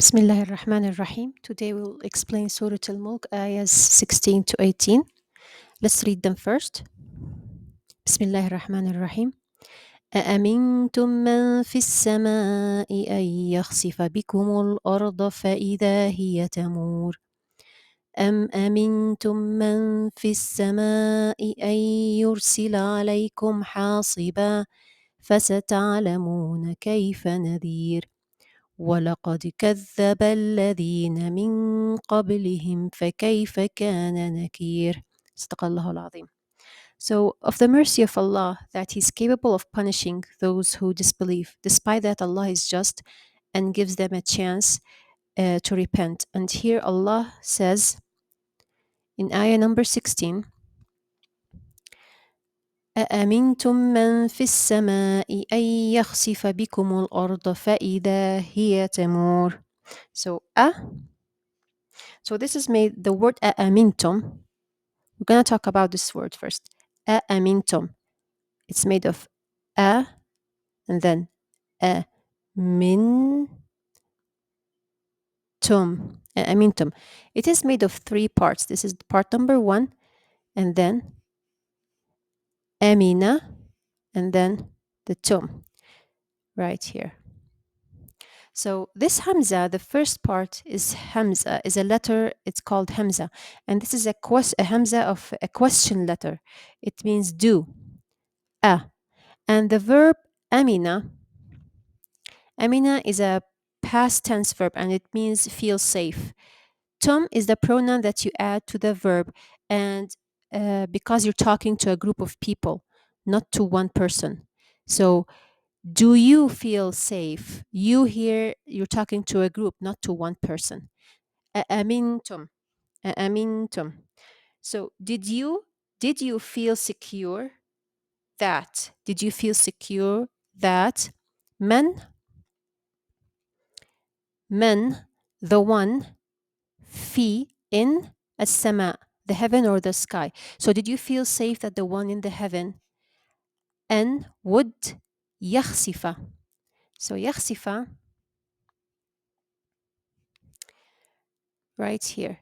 Bismillah ar-Rahman ar-Rahim. Today we'll explain Surah Al-Mulk, ayahs 16 to 18. Let's read them first. Bismillah ar-Rahman ar-Rahim. أأمنتم من في السماء أن يخسف بكم الأرض فإذا هي تمور أم أمنتم من في السماء أن يرسل عليكم حاصبا فستعلمون كيف نذير ولقد كذب الذين من قبلهم فكيف كان نكير. صدق الله العظيم. So, of the mercy of Allah, that He is capable of punishing those who disbelieve, despite that Allah is just and gives them a chance to repent. And here Allah says in ayah number 16, أأمنتم من في السماء أن يخسف بكم الأرض فإذا هي تمور. So, So this is made the word amintum. We're gonna talk about this word first. Amintum. It's made of a and then mintum. Amintum. It is made of three parts. This is part number one, and then amina, and then the tum right here. So this hamza, the first part is hamza, is a letter. It's called hamza, and this is a hamza of a question letter. It means do. And the verb amina, amina is a past tense verb, and it means feel safe. Tum is the pronoun that you add to the verb, and because you're talking to a group of people, not to one person. So do you feel safe? You here, you're talking to a group, not to one person. Amintum. Amintum. So did you feel secure that? Did you feel secure that men, the one, fi, in, as-sama, the heaven or the sky. So did you feel safe that the one in the heaven and would yakhsifa. So yakhsifa right here.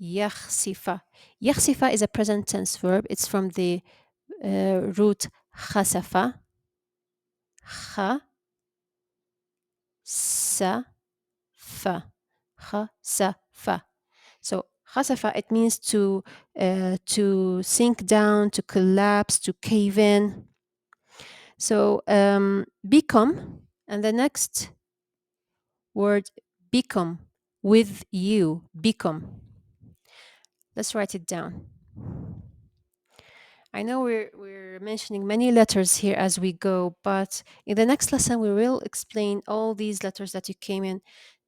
Yakhsifa. Yakhsifa is a present tense verb. It's from the root khasafa. Kha sa fa. Khasafa. So khasafa, it means to sink down, to collapse, to cave in. So become, and the next word become, with you, become. Let's write it down. I know we're mentioning many letters here as we go, but in the next lesson we will explain all these letters that you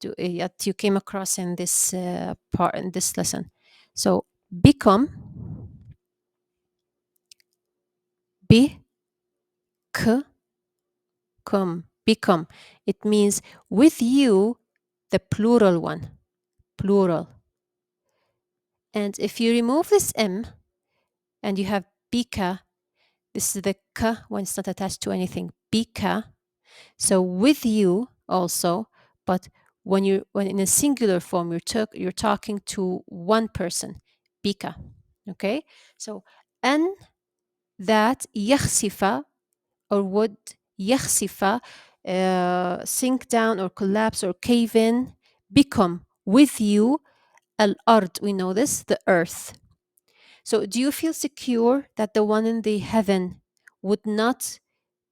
that you came across in this part in this lesson. So become, be, come, become. It means with you, the plural one, plural. And if you remove this M and you have bika, this is the ka when it's not attached to anything, bika. So with you also, but when in a singular form, you're talking to one person, bika. Okay? So an that yakhsifa or would yakhsifa sink down or collapse or cave in, become with you al-ard, we know this, the earth. So do you feel secure that the one in the heaven would not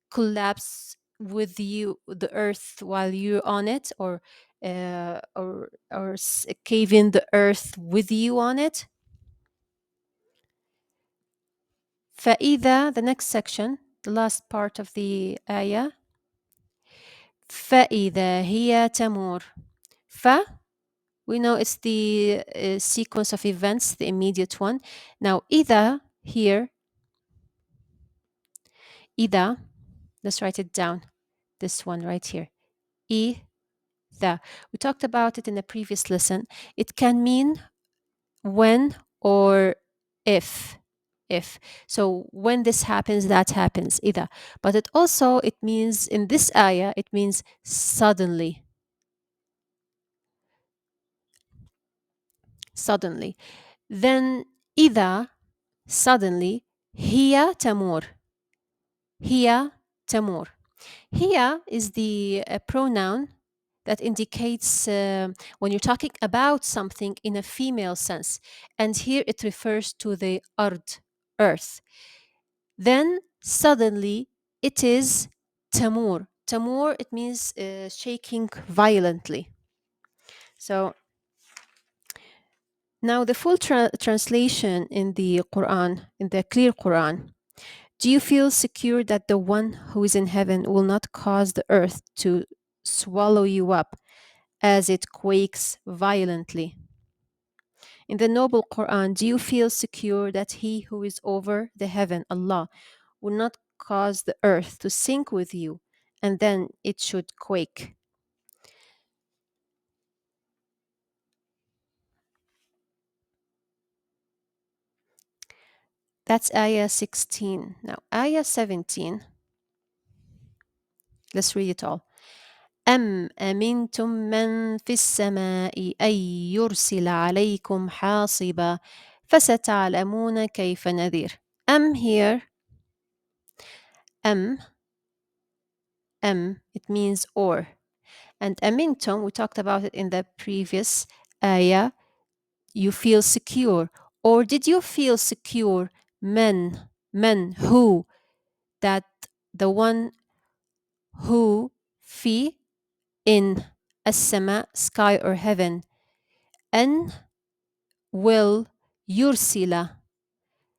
collapse with you, the earth, while you're on it, or cave in the earth with you on it? فإذا, the next section, the last part of the ayah. فإذا هي تمور. We know it's the sequence of events, the immediate one. Now, إذا here, إذا, let's write it down. This one right here. إذا. We talked about it in a previous lesson. It can mean when or if. So when this happens, that happens, إذا. But it means, in this ayah, it means suddenly. suddenly. Then إذا, suddenly, هي تمور. هي تمور. Here is the pronoun that indicates when you're talking about something in a female sense. And here it refers to the ard, earth. Then suddenly it is tamur. Tamur, it means shaking violently. So now the full translation in the Quran, in the clear Quran. Do you feel secure that the one who is in heaven will not cause the earth to swallow you up as it quakes violently? In the noble Quran, do you feel secure that He who is over the heaven, Allah, will not cause the earth to sink with you and then it should quake? That's Ayah 16. Now, Ayah 17, let's read it all. أم أمنتم من في السماء أن يرسل عليكم حاصبا فستعلمون كيف نذير. أم here, أم, it means or. And أمنتم, we talked about it in the previous ayah, you feel secure. Or did you feel secure, who, that the one who, في, in, السماء, sky or heaven, أن, will, yursila.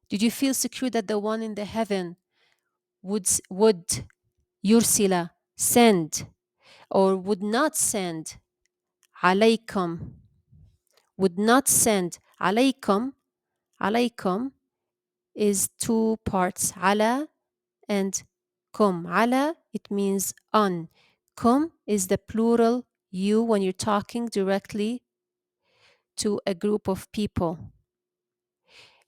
Did you feel secure that the one in the heaven would yursila, send, or would not send, alaykum, would not send, alaykum, alaykum is two parts, ala and kum. Ala, it means on. Kum is the plural you when you're talking directly to a group of people.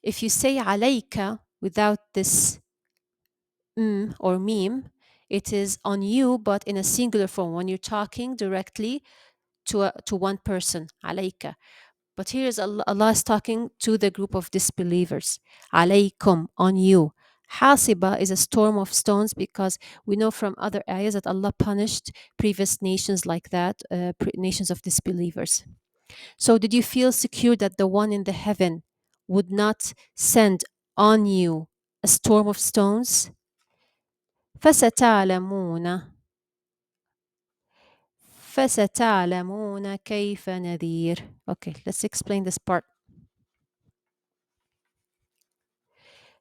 If you say alayka without this or meme, it is on you, but in a singular form when you're talking directly to one person, alayka. But here is Allah is talking to the group of disbelievers. Alaykum, on you. Hasiba is a storm of stones because we know from other ayahs that Allah punished previous nations like that, nations of disbelievers. So did you feel secure that the one in the heaven would not send on you a storm of stones? فستعلمون فستعلمون كيف نذير. Okay, let's explain this part.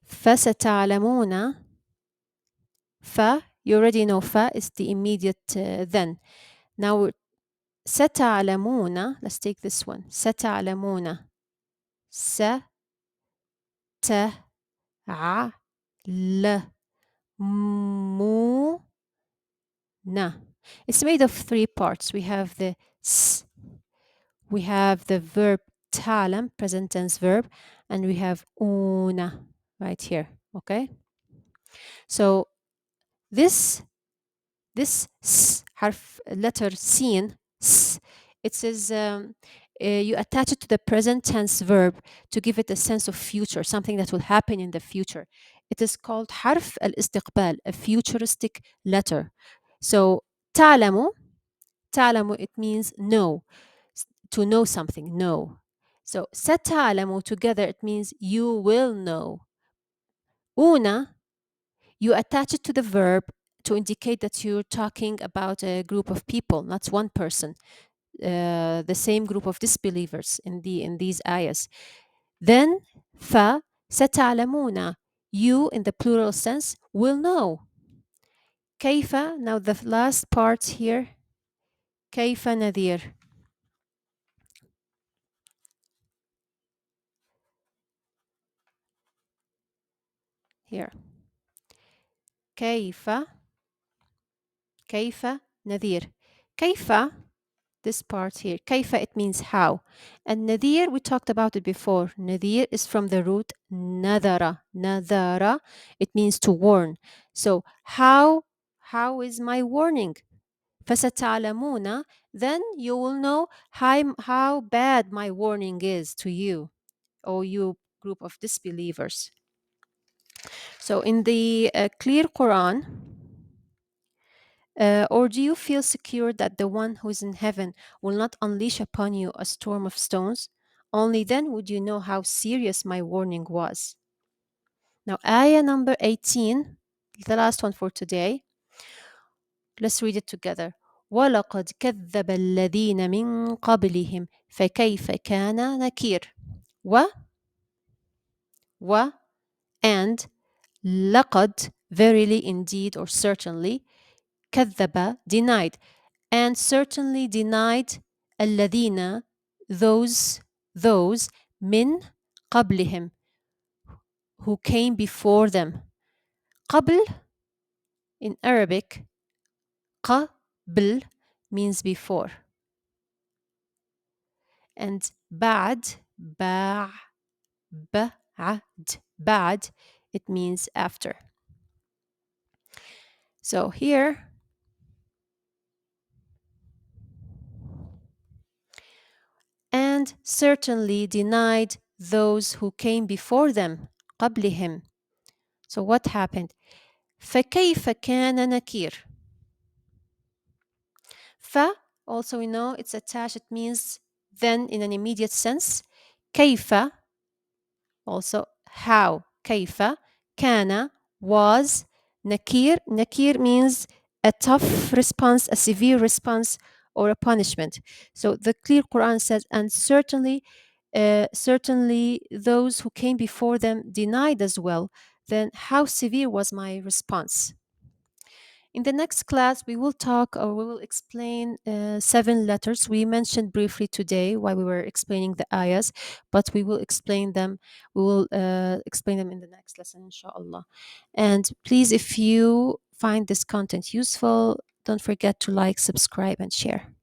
فستعلمون, fa, you already know fa is the immediate then. Now ستعلمون, let's take this one. ستعلمون, س, ت, ع, ل, مو, na. It's made of three parts. We have the s, we have the verb تعلم, present tense verb, and we have una right here. Okay. So this حرف letter sin, s, it says you attach it to the present tense verb to give it a sense of future, something that will happen in the future. It is called حرف الاستقبال, a futuristic letter. So تعلم, it means know, to know something, know. So ستعلم together, it means you will know. Una, you attach it to the verb to indicate that you're talking about a group of people, not one person, the same group of disbelievers in these ayahs. Then fa, ستعلمون, you in the plural sense will know. كيف, now the last part here, كيف نذير. Here. كيف نذير. كيف, this part here. كيف, it means how. And nadir, we talked about it before. Nadir is from the root nadara. Nadara, it means to warn. So how is my warning? فَسَتَعْلَمُونَ, then you will know how bad my warning is to you, O you group of disbelievers. So in the clear Quran, or do you feel secure that the one who is in heaven will not unleash upon you a storm of stones? Only then would you know how serious my warning was. Now, ayah number 18, the last one for today. Let's read it together. وَلَقَدْ كَذَّبَ الَّذِينَ مِن قَبْلِهِمْ فَكَيْفَ كَانَ نَكِيرٌ. و و and لقد, verily, indeed, or certainly, كذب, denied, and certainly denied الذين, those من قبلهم, who came before them. قبل in Arabic, قبل means before, and بعد, بعد, it means after. So here, and certainly denied those who came before them, قبلهم. So what happened? فكيف كان نكير. ف, also we know it's attached, it means then in an immediate sense. كيف, also how. كيف كان, was. Nakir means a tough response, a severe response, or a punishment. So the clear Quran says, and certainly those who came before them denied as well. Then how severe was my response? In the next class, we will talk, or we will explain 7 letters. We mentioned briefly today while we were explaining the ayahs, but we will explain them. We will explain them in the next lesson, inshallah. And please, if you find this content useful, don't forget to like, subscribe, and share.